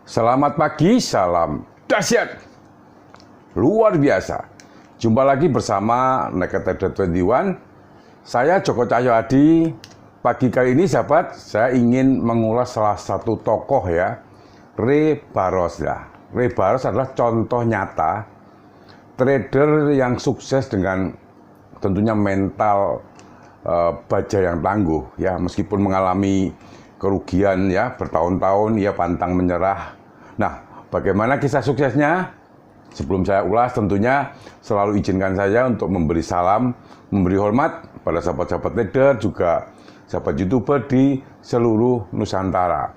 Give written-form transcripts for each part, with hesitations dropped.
Selamat pagi, salam dahsyat, luar biasa. Jumpa lagi bersama Naked Trader 21. Saya Joko Cahyo Adi. Pagi kali ini sahabat, saya ingin mengulas salah satu tokoh ya, Ray Barros ya. Ray Barros adalah contoh nyata trader yang sukses dengan tentunya mental baja yang tangguh ya, meskipun mengalami kerugian ya bertahun-tahun, ia pantang menyerah. Nah, bagaimana kisah suksesnya? Sebelum saya ulas, tentunya selalu izinkan saya untuk memberi salam, memberi hormat pada sahabat-sahabat trader, juga sahabat YouTuber di seluruh Nusantara.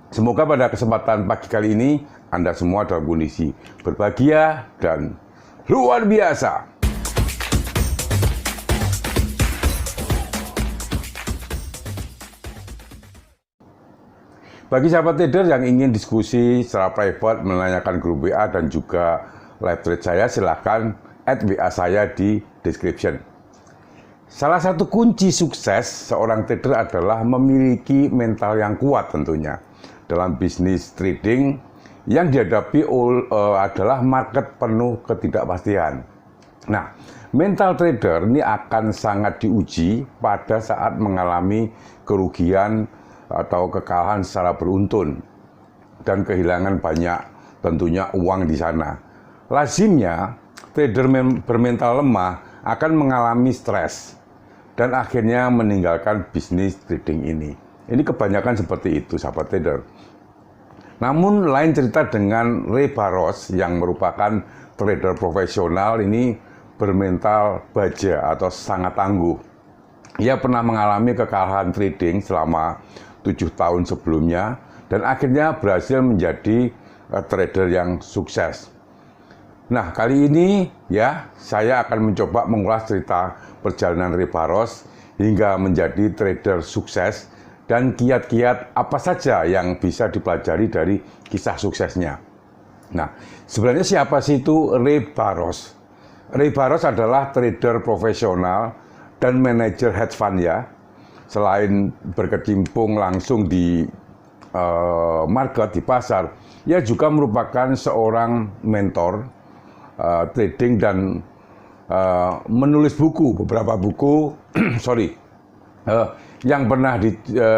Semoga pada kesempatan pagi kali ini Anda semua dalam kondisi berbahagia dan luar biasa. Bagi sahabat trader yang ingin diskusi secara private, menanyakan grup WA dan juga live trade saya, silahkan add WA saya di description. Salah satu kunci sukses seorang trader adalah memiliki mental yang kuat tentunya. Dalam bisnis trading yang dihadapi adalah market penuh ketidakpastian. Nah, mental trader ini akan sangat diuji pada saat mengalami kerugian atau kekalahan secara beruntun dan kehilangan banyak tentunya uang di sana. Lazimnya trader bermental lemah akan mengalami stres dan akhirnya meninggalkan bisnis trading ini. Ini kebanyakan seperti itu sahabat trader. Namun lain cerita dengan Ray Barros yang merupakan trader profesional, ini bermental baja atau sangat tangguh. Ia pernah mengalami kekalahan trading selama 7 tahun sebelumnya dan akhirnya berhasil menjadi trader yang sukses. Nah, kali ini ya saya akan mencoba mengulas cerita perjalanan Ray Barros hingga menjadi trader sukses dan kiat-kiat apa saja yang bisa dipelajari dari kisah suksesnya. Nah, sebenarnya siapa sih itu Ray Barros? Ray Barros adalah trader profesional dan manajer hedge fund ya. Selain berkecimpung langsung di market, di pasar, ia juga merupakan seorang mentor trading dan menulis buku, beberapa buku yang pernah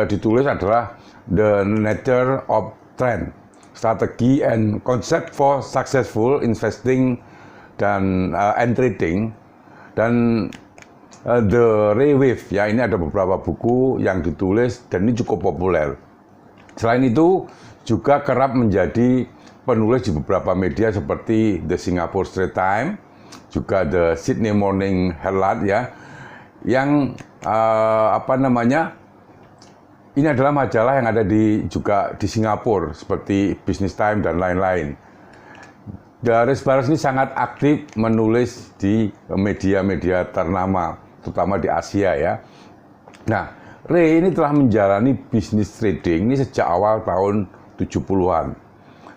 ditulis adalah The Nature of Trend, Strategy and Concept for Successful Investing dan and Trading, dan The Ray Wave ya, ini ada beberapa buku yang ditulis dan ini cukup populer. Selain itu juga kerap menjadi penulis di beberapa media seperti The Singapore Straits Times, juga The Sydney Morning Herald ya, yang ini adalah majalah yang ada juga di Singapura seperti Business Times dan lain-lain. Ray Barros ini sangat aktif menulis di media-media ternama, terutama di Asia ya. Nah, Ray ini telah menjalani bisnis trading ini sejak awal tahun 70-an.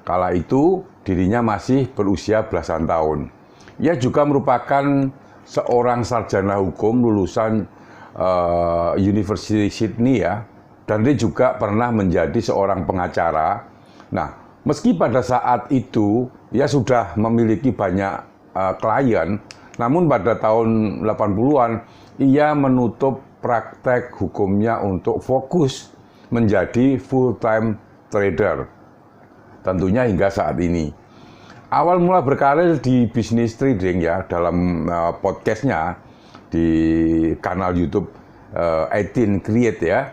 Kala itu dirinya masih berusia belasan tahun. Ia juga merupakan seorang sarjana hukum lulusan University Sydney ya, dan dia juga pernah menjadi seorang pengacara. Nah, meski pada saat itu ia sudah memiliki banyak klien, namun pada tahun 80-an ia menutup praktek hukumnya untuk fokus menjadi full-time trader. Tentunya hingga saat ini. Awal mula berkarir di bisnis trading ya, dalam podcastnya di kanal YouTube 18 Create ya.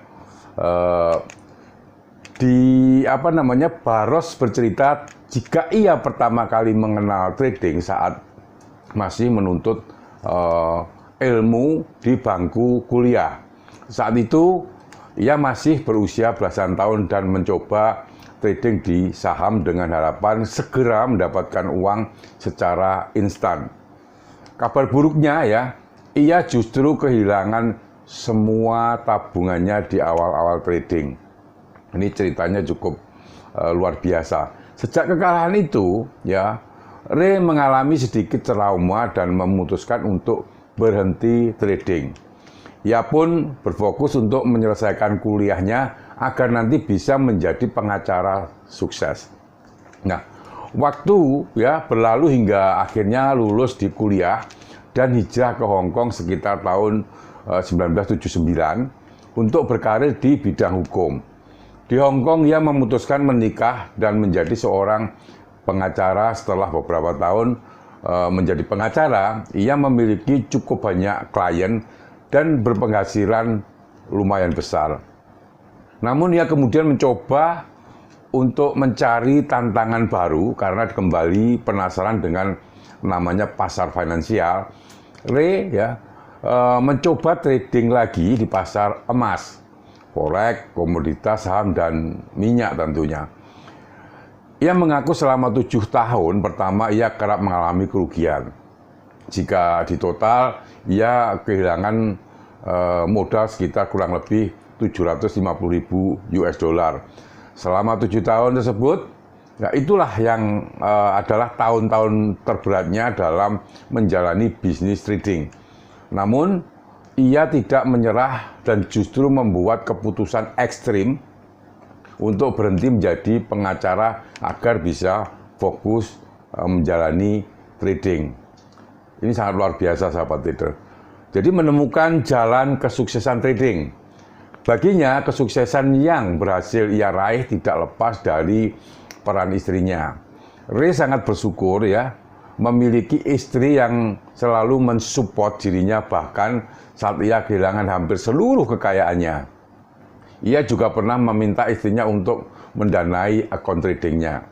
Barros bercerita jika ia pertama kali mengenal trading saat masih menuntut ilmu di bangku kuliah. Saat itu ia masih berusia belasan tahun dan mencoba trading di saham dengan harapan segera mendapatkan uang secara instan. Kabar buruknya ya, ia justru kehilangan semua tabungannya di awal-awal trading. Ini ceritanya cukup luar biasa. Sejak kekalahan itu ya, Ray mengalami sedikit trauma dan memutuskan untuk berhenti trading. Ia pun berfokus untuk menyelesaikan kuliahnya agar nanti bisa menjadi pengacara sukses. Nah, waktu ya berlalu hingga akhirnya lulus di kuliah dan hijrah ke Hong Kong sekitar tahun 1979 untuk berkarir di bidang hukum. Di Hong Kong ia memutuskan menikah dan menjadi seorang pengacara. Setelah beberapa tahun menjadi pengacara, ia memiliki cukup banyak klien dan berpenghasilan lumayan besar. Namun ia kemudian mencoba untuk mencari tantangan baru karena kembali penasaran dengan namanya pasar finansial. Ray mencoba trading lagi di pasar emas, forex, komoditas, saham, dan minyak tentunya. Ia mengaku selama 7 tahun pertama ia kerap mengalami kerugian. Jika di total, ia kehilangan modal sekitar kurang lebih 750.000 US dollar. Selama 7 tahun tersebut, ya itulah yang adalah tahun-tahun terberatnya dalam menjalani bisnis trading. Namun, ia tidak menyerah dan justru membuat keputusan ekstrim untuk berhenti menjadi pengacara agar bisa fokus menjalani trading. Ini sangat luar biasa, sahabat trader. Jadi menemukan jalan kesuksesan trading. Baginya, kesuksesan yang berhasil ia raih tidak lepas dari peran istrinya. Ray sangat bersyukur ya, memiliki istri yang selalu mensupport dirinya bahkan saat ia kehilangan hampir seluruh kekayaannya. Ia juga pernah meminta istrinya untuk mendanai akun tradingnya.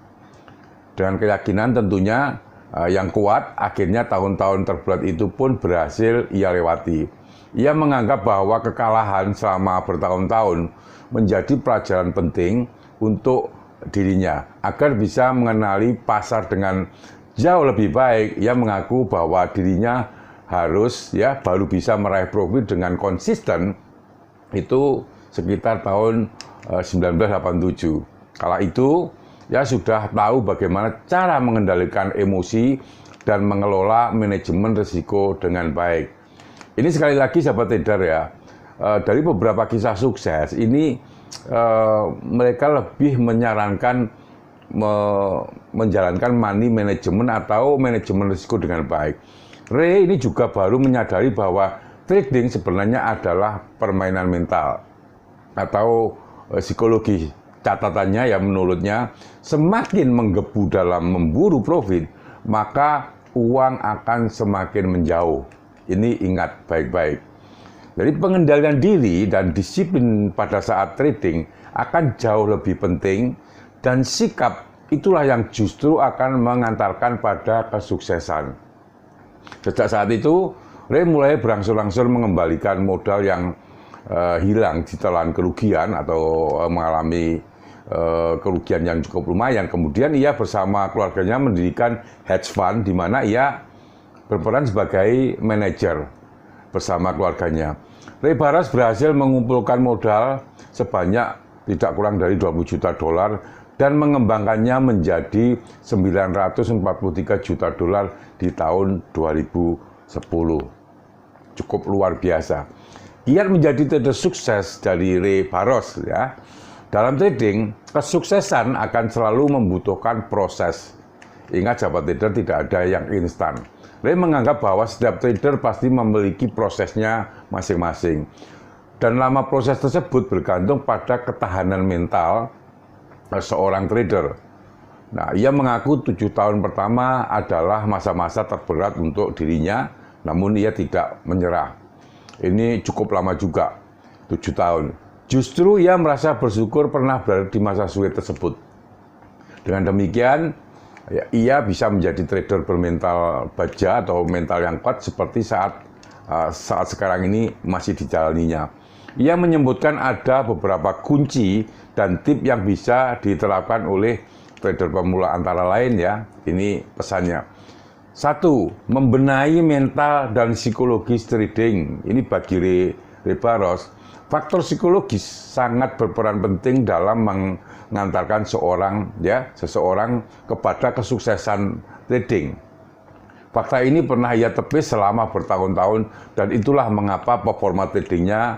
Dengan keyakinan tentunya yang kuat, akhirnya tahun-tahun terberat itu pun berhasil ia lewati. Ia menganggap bahwa kekalahan selama bertahun-tahun menjadi pelajaran penting untuk dirinya agar bisa mengenali pasar dengan jauh lebih baik. Ia mengaku bahwa dirinya harus baru bisa meraih profit dengan konsisten itu sekitar tahun 1987. Kala itu ia sudah tahu bagaimana cara mengendalikan emosi dan mengelola manajemen risiko dengan baik. Ini sekali lagi sahabat trader ya, dari beberapa kisah sukses ini mereka lebih menyarankan menjalankan money management atau manajemen risiko dengan baik. Ray ini juga baru menyadari bahwa trading sebenarnya adalah permainan mental atau psikologi. Catatannya ya menurutnya, semakin menggebu dalam memburu profit, maka uang akan semakin menjauh. Ini ingat baik-baik. Jadi pengendalian diri dan disiplin pada saat trading akan jauh lebih penting dan sikap itulah yang justru akan mengantarkan pada kesuksesan. Sejak saat itu, Ray mulai berangsur-angsur mengembalikan modal yang hilang ditelan kerugian atau mengalami kerugian yang cukup lumayan. Kemudian ia bersama keluarganya mendirikan hedge fund di mana ia berperan sebagai manajer bersama keluarganya. Ray Baras berhasil mengumpulkan modal sebanyak tidak kurang dari 20 juta dolar dan mengembangkannya menjadi 943 juta dolar di tahun 2010. Cukup luar biasa. Kiat menjadi trader sukses dari Ray Baras ya. Dalam trading, kesuksesan akan selalu membutuhkan proses. Ingat sahabat trader, tidak ada yang instan. Ray menganggap bahwa setiap trader pasti memiliki prosesnya masing-masing. Dan lama proses tersebut bergantung pada ketahanan mental seorang trader. Nah, ia mengaku 7 tahun pertama adalah masa-masa terberat untuk dirinya, namun ia tidak menyerah. Ini cukup lama juga, 7 tahun. Justru ia merasa bersyukur pernah berada di masa sulit tersebut. Dengan demikian, ia bisa menjadi trader bermental baja atau mental yang kuat seperti saat sekarang ini masih dijalaninya. Ia menyebutkan ada beberapa kunci dan tip yang bisa diterapkan oleh trader pemula antara lain ya. Ini pesannya. 1. Membenahi mental dan psikologis trading. Ini bagi Ray Baras. Faktor psikologis sangat berperan penting dalam mengantarkan seseorang kepada kesuksesan trading. Fakta ini pernah ia tepis selama bertahun-tahun dan itulah mengapa performa tradingnya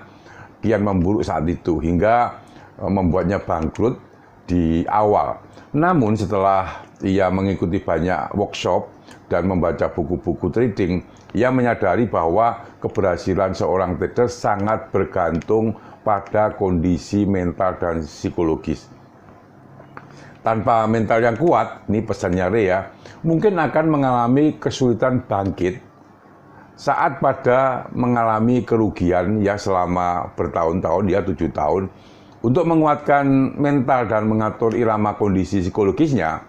kian memburuk saat itu hingga membuatnya bangkrut di awal. Namun setelah ia mengikuti banyak workshop dan membaca buku-buku trading, ia menyadari bahwa keberhasilan seorang trader sangat bergantung pada kondisi mental dan psikologis. Tanpa mental yang kuat, ini pesannya Ray ya, mungkin akan mengalami kesulitan bangkit saat pada mengalami kerugian ya selama bertahun-tahun, ya 7 tahun. Untuk menguatkan mental dan mengatur irama kondisi psikologisnya,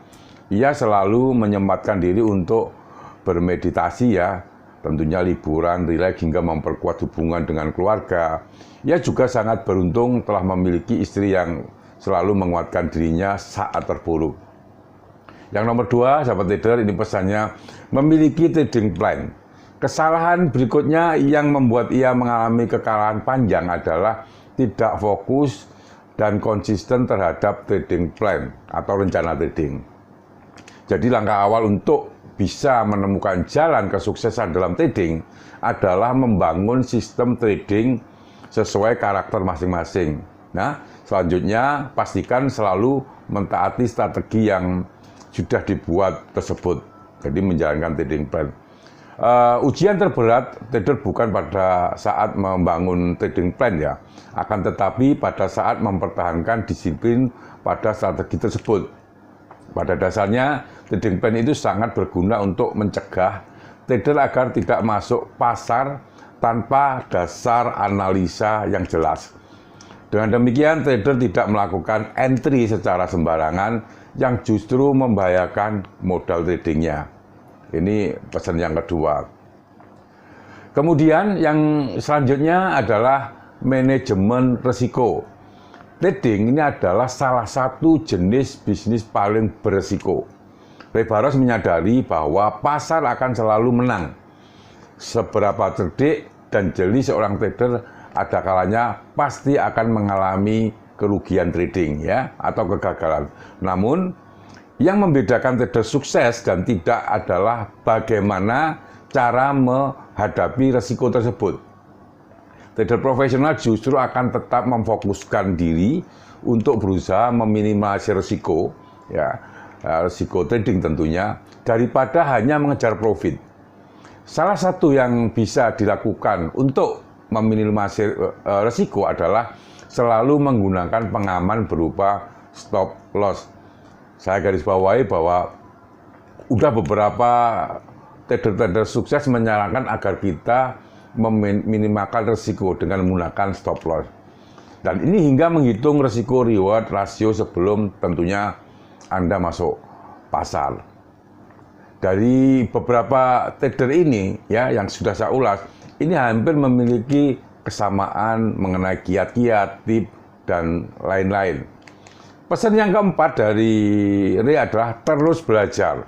ia selalu menyempatkan diri untuk bermeditasi ya, tentunya liburan, rileks hingga memperkuat hubungan dengan keluarga. Ia juga sangat beruntung telah memiliki istri yang selalu menguatkan dirinya saat terpuruk. Yang nomor 2, sahabat trader, ini pesannya, memiliki trading plan. Kesalahan berikutnya yang membuat ia mengalami kekalahan panjang adalah tidak fokus dan konsisten terhadap trading plan atau rencana trading. Jadi langkah awal untuk bisa menemukan jalan kesuksesan dalam trading adalah membangun sistem trading sesuai karakter masing-masing. Nah, selanjutnya pastikan selalu mentaati strategi yang sudah dibuat tersebut. Jadi menjalankan trading plan. Ujian terberat trader bukan pada saat membangun trading plan ya, akan tetapi pada saat mempertahankan disiplin pada strategi tersebut. Pada dasarnya, trading plan itu sangat berguna untuk mencegah trader agar tidak masuk pasar tanpa dasar analisa yang jelas. Dengan demikian, trader tidak melakukan entry secara sembarangan yang justru membahayakan modal tradingnya. Ini pesan yang kedua. Kemudian yang selanjutnya adalah manajemen risiko. Trading ini adalah salah satu jenis bisnis paling berisiko. Ray Barros menyadari bahwa pasar akan selalu menang. Seberapa cerdik dan jeli seorang trader, ada kalanya pasti akan mengalami kerugian trading ya atau kegagalan. Namun yang membedakan trader sukses dan tidak adalah bagaimana cara menghadapi risiko tersebut. Trader profesional justru akan tetap memfokuskan diri untuk berusaha meminimalisir risiko, ya, risiko trading tentunya, daripada hanya mengejar profit. Salah satu yang bisa dilakukan untuk meminimalisir risiko adalah selalu menggunakan pengaman berupa stop loss. Saya garis bawahi bahwa udah beberapa trader-trader sukses menyarankan agar kita meminimalkan risiko dengan menggunakan stop loss. Dan ini hingga menghitung risiko reward rasio sebelum tentunya Anda masuk pasar. Dari beberapa trader ini ya yang sudah saya ulas, ini hampir memiliki kesamaan mengenai kiat-kiat, tip dan lain-lain. Pesan yang keempat dari Ray adalah terus belajar.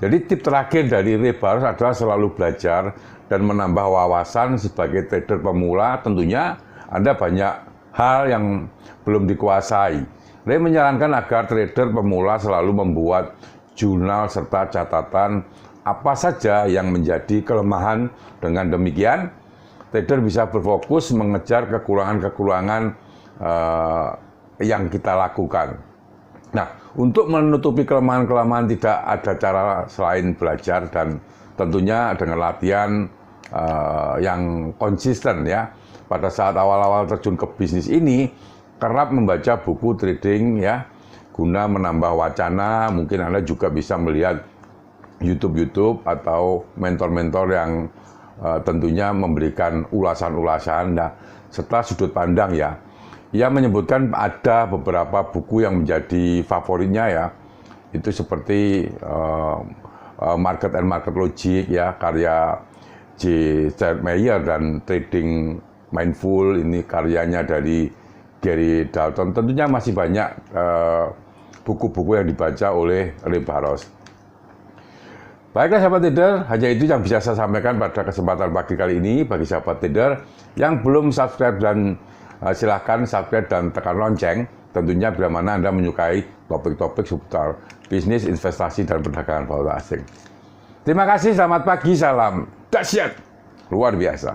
Jadi tip terakhir dari Ray Barros adalah selalu belajar dan menambah wawasan sebagai trader pemula. Tentunya Anda banyak hal yang belum dikuasai. Ray menyarankan agar trader pemula selalu membuat jurnal serta catatan apa saja yang menjadi kelemahan. Dengan demikian, trader bisa berfokus mengejar kekurangan-kekurangan yang kita lakukan. Nah, untuk menutupi kelemahan-kelemahan tidak ada cara selain belajar dan tentunya dengan latihan yang konsisten ya. Pada saat awal-awal terjun ke bisnis ini, kerap membaca buku trading ya, guna menambah wacana. Mungkin Anda juga bisa melihat YouTube atau mentor-mentor yang tentunya memberikan ulasan-ulasan serta sudut pandang ya. Ia menyebutkan ada beberapa buku yang menjadi favoritnya ya, itu seperti Market and Market Logic ya, karya J. Stewart Mayer, dan Trading Mindful, ini karyanya dari Gary Dalton. Tentunya masih banyak buku-buku yang dibaca oleh Ray Barros. Baiklah sahabat trader, hanya itu yang bisa saya sampaikan pada kesempatan pagi kali ini. Bagi sahabat trader yang belum subscribe, dan silahkan subscribe dan tekan lonceng. Tentunya bila mana Anda menyukai topik-topik seputar bisnis, investasi, dan perdagangan valuta asing. Terima kasih, selamat pagi, salam dahsyat luar biasa.